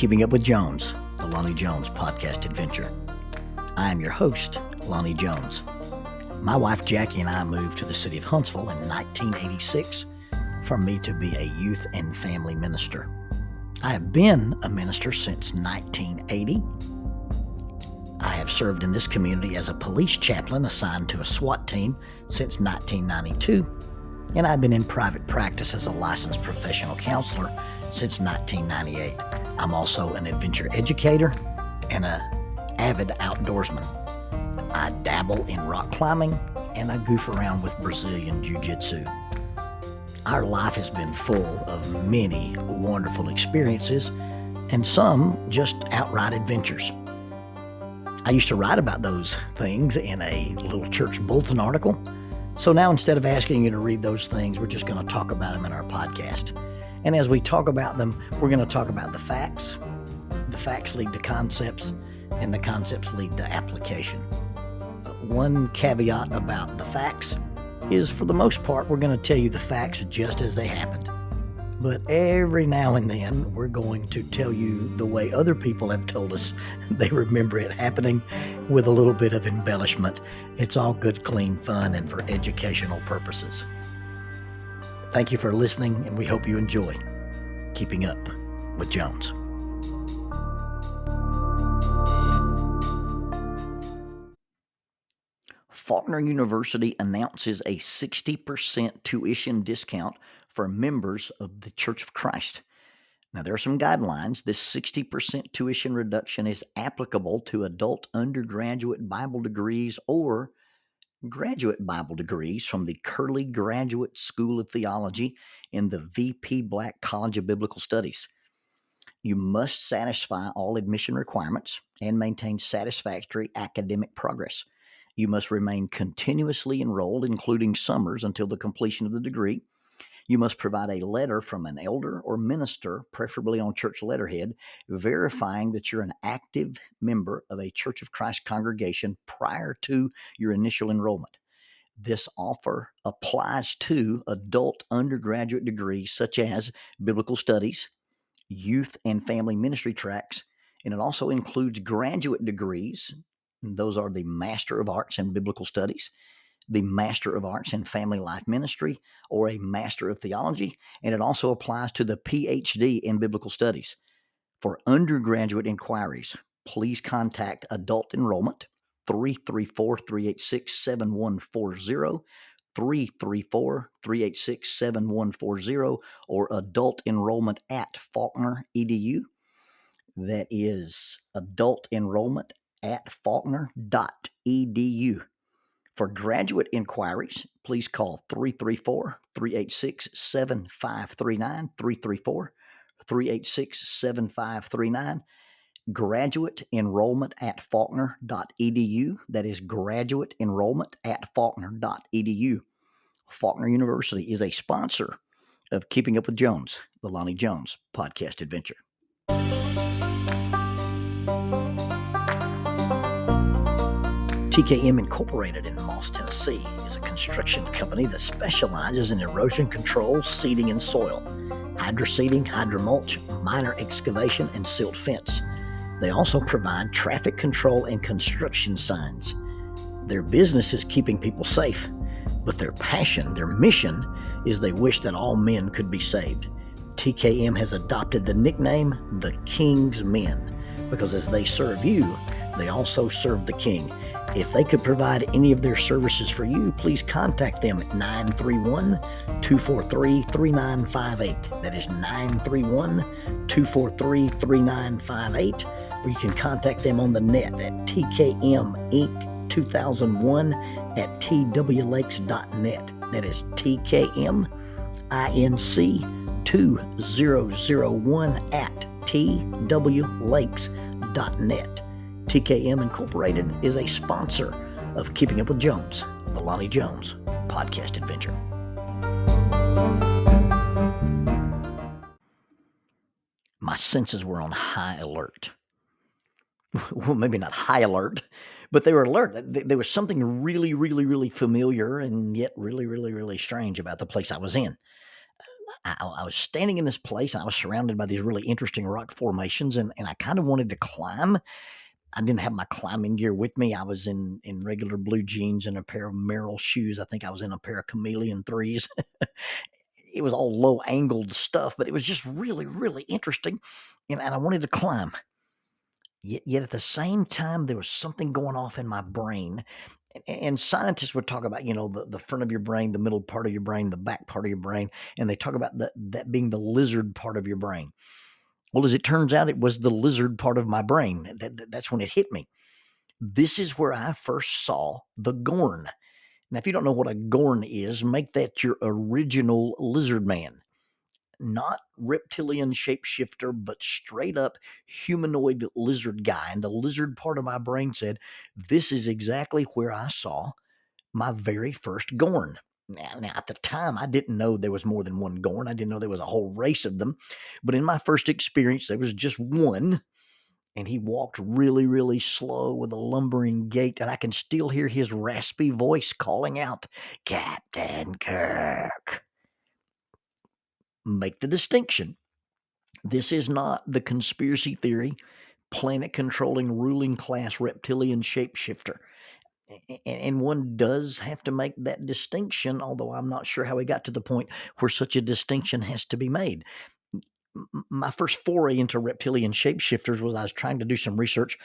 Keeping Up with Jones, the Lonnie Jones podcast adventure. I am your host, Lonnie Jones. My wife Jackie and I moved to the city of Huntsville in 1986 for me to be a youth and family minister. I have been a minister since 1980. I have served in this community as a police chaplain assigned to a SWAT team since 1992, and I've been in private practice as a licensed professional counselor since 1998. I'm also an adventure educator and an avid outdoorsman. I dabble in rock climbing and I goof around with Brazilian Jiu-Jitsu. Our life has been full of many wonderful experiences and some just outright adventures. I used to write about those things in a little church bulletin article. So now instead of asking you to read those things, we're just going to talk about them in our podcast. And as we talk about them, we're going to talk about the facts. The facts lead to concepts, and the concepts lead to application. One caveat about the facts is, for the most part, we're going to tell you the facts just as they happened. But every now and then, we're going to tell you the way other people have told us they remember it happening with a little bit of embellishment. It's all good, clean fun and for educational purposes. Thank you for listening, and we hope you enjoy Keeping Up with Jones. Faulkner University announces a 60% tuition discount for members of the Church of Christ. Now, there are some guidelines. This 60% tuition reduction is applicable to adult undergraduate Bible degrees or graduate Bible degrees from the Curley Graduate School of Theology in the VP Black College of Biblical Studies. You must satisfy all admission requirements and maintain satisfactory academic progress. You must remain continuously enrolled, including summers, until the completion of the degree. You must provide a letter from an elder or minister, preferably on church letterhead, verifying that you're an active member of a Church of Christ congregation prior to your initial enrollment. This offer applies to adult undergraduate degrees such as biblical studies, youth and family ministry tracks, and it also includes graduate degrees. Those are the Master of Arts in Biblical Studies, the Master of Arts in Family Life Ministry, or a Master of Theology, and it also applies to the PhD in Biblical Studies. For undergraduate inquiries, please contact Adult Enrollment, 334-386-7140, 334-386-7140, or Adult Enrollment at Faulkner edu. That is Adult Enrollment at faulkner.edu. For graduate inquiries, please call 334-386-7539, 334-386-7539. Graduate enrollment at faulkner.edu. That is graduate enrollment at faulkner.edu. Faulkner University is a sponsor of Keeping Up with Jones, the Lonnie Jones podcast adventure. TKM Incorporated in Moss, Tennessee is a construction company that specializes in erosion control, seeding, and soil, hydroseeding, hydromulch, minor excavation, and silt fence. They also provide traffic control and construction signs. Their business is keeping people safe, but their passion, their mission, is they wish that all men could be saved. TKM has adopted the nickname the King's Men because as they serve you, they also serve the King. If they could provide any of their services for you, please contact them at 931-243-3958. That is 931-243-3958. Or you can contact them on the net at tkminc2001 at twlakes.net. That is tkminc2001 at twlakes.net. TKM Incorporated is a sponsor of Keeping Up with Jones, the Lonnie Jones podcast adventure. My senses were on high alert. Well, maybe not high alert, but they were alert. There was something really, really, really familiar and yet really, really, really strange about the place I was in. I was standing in this place, and I was surrounded by these really interesting rock formations, and I kind of wanted to climb. I didn't have my climbing gear with me. I was in regular blue jeans and a pair of Merrill shoes. I think I was in a pair of Chameleon 3s. It was all low angled stuff, but it was just really, really interesting. And I wanted to climb. Yet at the same time, there was something going off in my brain. And scientists would talk about, the front of your brain, the middle part of your brain, the back part of your brain. And they talk about that being the lizard part of your brain. Well, as it turns out, it was the lizard part of my brain. That's when it hit me. This is where I first saw the Gorn. Now, if you don't know what a Gorn is, make that your original lizard man. Not reptilian shapeshifter, but straight up humanoid lizard guy. And the lizard part of my brain said, this is exactly where I saw my very first Gorn. Now, at the time, I didn't know there was more than one Gorn. I didn't know there was a whole race of them. But in my first experience, there was just one. And he walked really, really slow with a lumbering gait. And I can still hear his raspy voice calling out, Captain Kirk. Make the distinction. This is not the conspiracy theory, planet controlling ruling class reptilian shapeshifter. And one does have to make that distinction, although I'm not sure how we got to the point where such a distinction has to be made. My first foray into reptilian shapeshifters was I was trying to do some research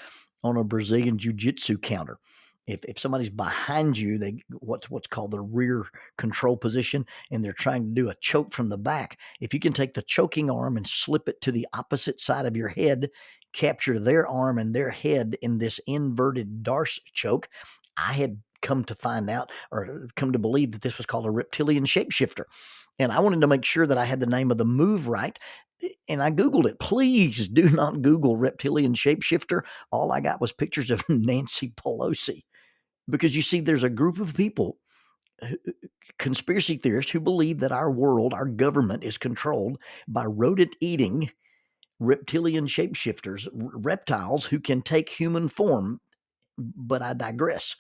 on a Brazilian jiu-jitsu counter. If somebody's behind you, they what's called the rear control position, and they're trying to do a choke from the back. If you can take the choking arm and slip it to the opposite side of your head, capture their arm and their head in this inverted Darce choke, I had come to find out or come to believe that this was called a reptilian shapeshifter. And I wanted to make sure that I had the name of the move right. And I Googled it. Please do not Google reptilian shapeshifter. All I got was pictures of Nancy Pelosi. Because you see, there's a group of people, conspiracy theorists, who believe that our world, our government is controlled by rodent-eating reptilian shapeshifters, reptiles who can take human form. But I digress.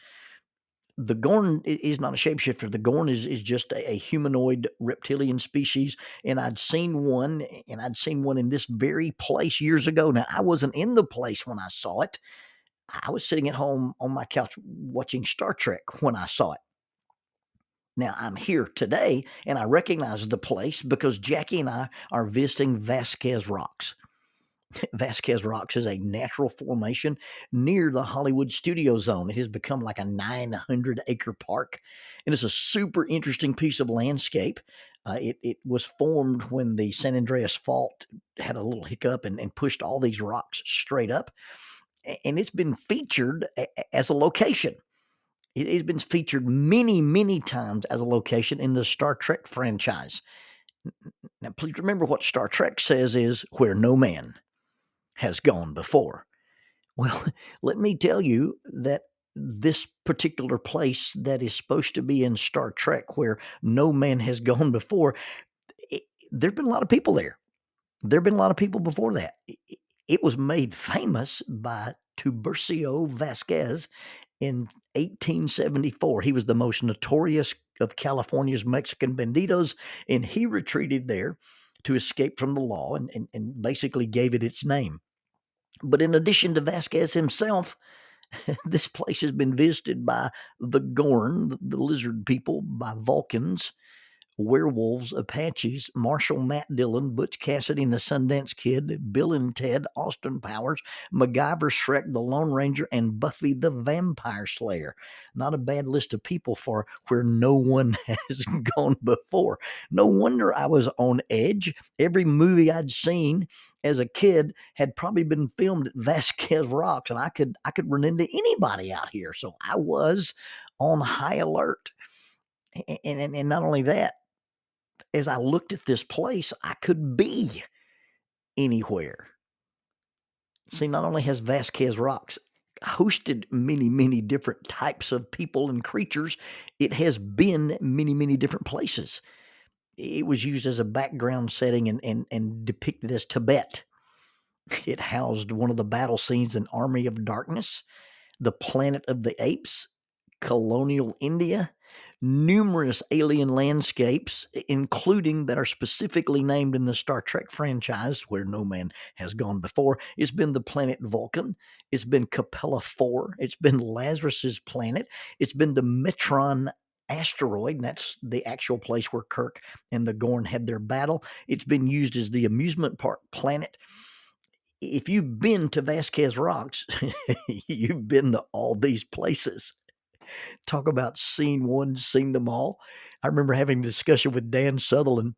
The Gorn is not a shapeshifter. The Gorn is just a humanoid reptilian species. And I'd seen one in this very place years ago. Now, I wasn't in the place when I saw it. I was sitting at home on my couch watching Star Trek when I saw it. Now, I'm here today, and I recognize the place because Jackie and I are visiting Vasquez Rocks. Vasquez Rocks is a natural formation near the Hollywood Studio Zone. It has become like a 900-acre park, and it's a super interesting piece of landscape. It was formed when the San Andreas Fault had a little hiccup and pushed all these rocks straight up, and it's been featured as a location. It has been featured many, many times as a location in the Star Trek franchise. Now, please remember what Star Trek says is where no man has gone before. Well, let me tell you that this particular place that is supposed to be in Star Trek where no man has gone before, there have been a lot of people there. There have been a lot of people before that. It was made famous by Tiburcio Vasquez in 1874. He was the most notorious of California's Mexican banditos, and he retreated there to escape from the law and basically gave it its name. But in addition to Vasquez himself, this place has been visited by the Gorn, the lizard people, by Vulcans, werewolves, Apaches, Marshall Matt Dillon, Butch Cassidy and the Sundance Kid, Bill and Ted, Austin Powers, MacGyver, Shrek the Lone Ranger, and Buffy the Vampire Slayer. Not a bad list of people for where no one has gone before. No wonder I was on edge. Every movie I'd seen as a kid had probably been filmed at Vasquez Rocks, and I could run into anybody out here. So I was on high alert. And not only that, as I looked at this place, I could be anywhere. See, not only has Vasquez Rocks hosted many, many different types of people and creatures, it has been many, many different places. It was used as a background setting and depicted as Tibet. It housed one of the battle scenes in Army of Darkness, the Planet of the Apes, colonial India, numerous alien landscapes, including that are specifically named in the Star Trek franchise, where no man has gone before. It's been the planet Vulcan. It's been Capella 4. It's been Lazarus's planet. It's been the Metron asteroid, and that's the actual place where Kirk and the Gorn had their battle. It's been used as the amusement park planet. If you've been to Vasquez Rocks, you've been to all these places. Talk about seen one, seen them all. I remember having a discussion with Dan Sutherland,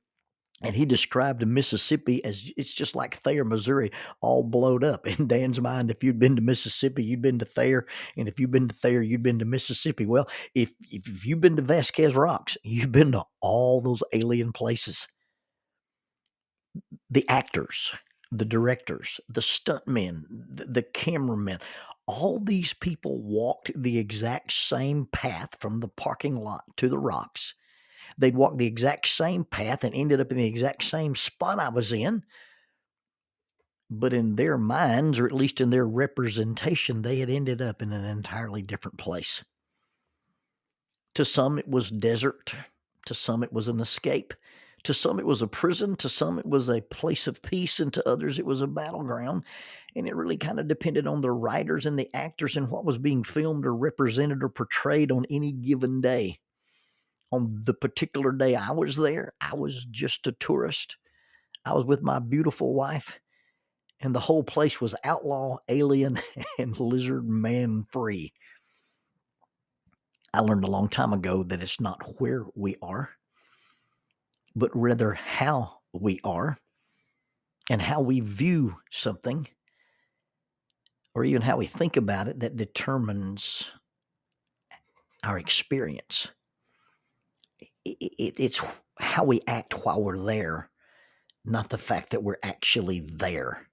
and he described Mississippi as it's just like Thayer, Missouri, all blowed up. In Dan's mind, if you'd been to Mississippi, you'd been to Thayer, and if you've been to Thayer, you'd been to Mississippi. Well, if you've been to Vasquez Rocks, you've been to all those alien places. The actors, the directors, the stuntmen, the cameramen, all these people walked the exact same path from the parking lot to the rocks. They'd walk the exact same path and ended up in the exact same spot I was in. But in their minds, or at least in their representation, they had ended up in an entirely different place. To some, it was desert. To some, it was an escape. To some, it was a prison. To some, it was a place of peace. And to others, it was a battleground. And it really kind of depended on the writers and the actors and what was being filmed or represented or portrayed on any given day. On the particular day I was there, I was just a tourist. I was with my beautiful wife, and the whole place was outlaw, alien, and lizard man free. I learned a long time ago that it's not where we are, but rather how we are and how we view something, or even how we think about it, that determines our experience. It's how we act while we're there, not the fact that we're actually there.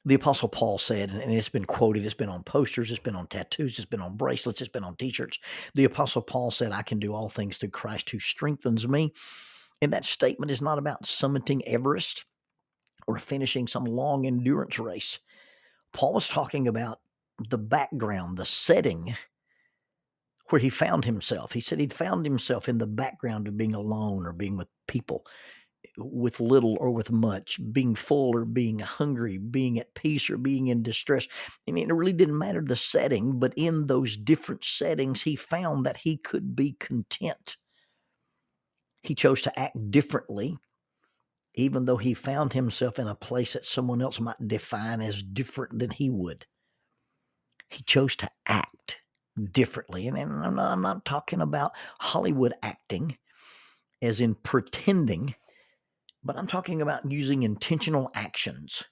The Apostle Paul said, and it's been quoted, it's been on posters, it's been on tattoos, it's been on bracelets, it's been on t-shirts. The Apostle Paul said, I can do all things through Christ who strengthens me. And that statement is not about summiting Everest or finishing some long endurance race. Paul was talking about the background, the setting where he found himself. He said he'd found himself in the background of being alone or being with people, with little or with much, being full or being hungry, being at peace or being in distress. I mean, it really didn't matter the setting, but in those different settings, he found that he could be content. He chose to act differently, even though he found himself in a place that someone else might define as different than he would. He chose to act differently. And I'm not talking about Hollywood acting, as in pretending, but I'm talking about using intentional actions.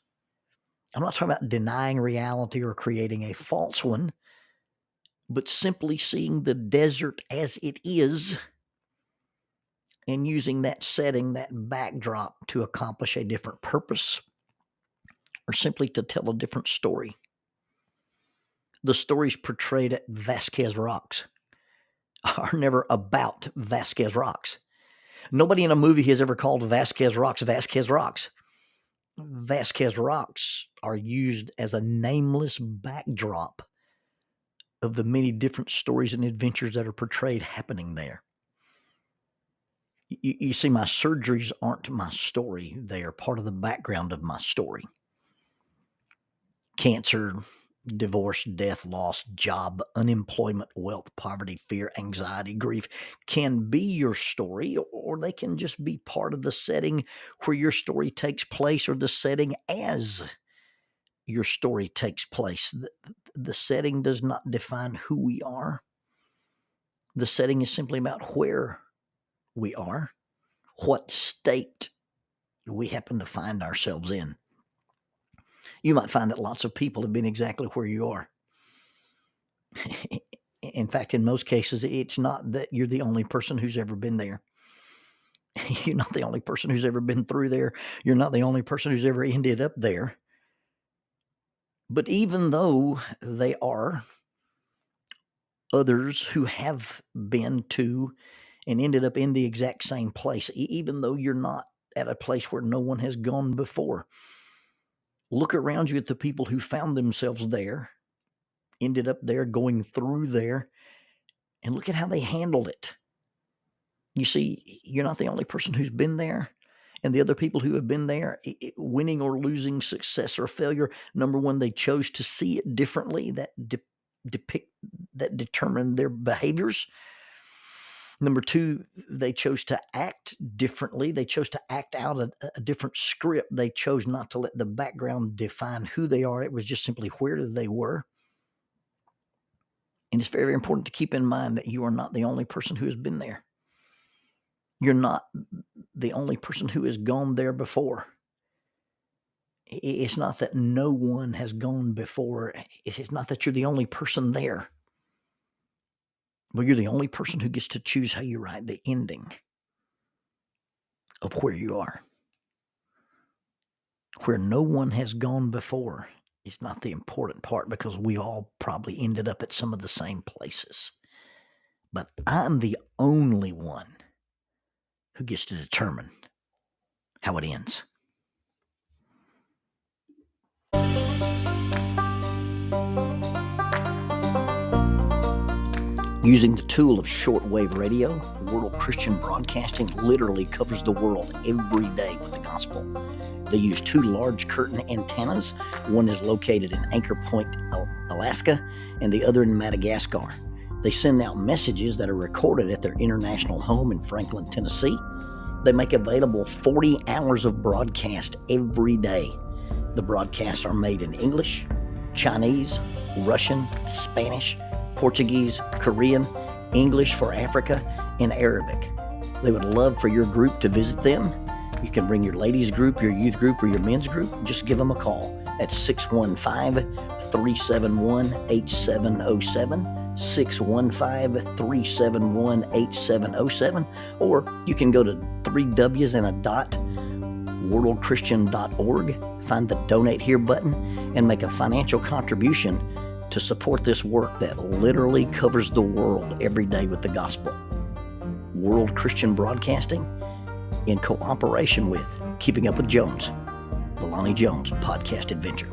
I'm not talking about denying reality or creating a false one, but simply seeing the desert as it is and using that setting, that backdrop, to accomplish a different purpose or simply to tell a different story. The stories portrayed at Vasquez Rocks are never about Vasquez Rocks. Nobody in a movie has ever called Vasquez Rocks Vasquez Rocks. Vasquez Rocks are used as a nameless backdrop of the many different stories and adventures that are portrayed happening there. You see, my surgeries aren't my story. They are part of the background of my story. Cancer, divorce, death, loss, job, unemployment, wealth, poverty, fear, anxiety, grief can be your story, or they can just be part of the setting where your story takes place, or the setting as your story takes place. The setting does not define who we are. The setting is simply about where we are, what state we happen to find ourselves in. You might find that lots of people have been exactly where you are. In fact, in most cases, it's not that you're the only person who's ever been there. You're not the only person who's ever been through there. You're not the only person who's ever ended up there. But even though they are others who have been to and ended up in the exact same place, even though you're not at a place where no one has gone before, look around you at the people who found themselves there, ended up there, going through there, And look at how they handled it. You see, you're not the only person who's been there. And the other people who have been there, winning or losing, success or failure, number one, they chose to see it differently. That determined their behaviors. Number two, they chose to act differently. They chose to act out a different script. They chose not to let the background define who they are. It was just simply where they were. And it's very important to keep in mind that you are not the only person who has been there. You're not the only person who has gone there before. It's not that no one has gone before. It's not that you're the only person there. But you're the only person who gets to choose how you write the ending of where you are. Where no one has gone before is not the important part, because we all probably ended up at some of the same places. But I'm the only one who gets to determine how it ends. Using the tool of shortwave radio, World Christian Broadcasting literally covers the world every day with the gospel. They use 2 large curtain antennas. One is located in Anchor Point, Alaska, and the other in Madagascar. They send out messages that are recorded at their international home in Franklin, Tennessee. They make available 40 hours of broadcast every day. The broadcasts are made in English, Chinese, Russian, Spanish, Portuguese, Korean, English for Africa, and Arabic. They would love for your group to visit them. You can bring your ladies group, your youth group, or your men's group. Just give them a call at 615-371-8707. 615-371-8707, or you can go to worldchristian.org, find the donate here button, and make a financial contribution to support this work that literally covers the world every day with the gospel. World Christian Broadcasting, in cooperation with Keeping Up with Jones, the Lonnie Jones podcast adventure.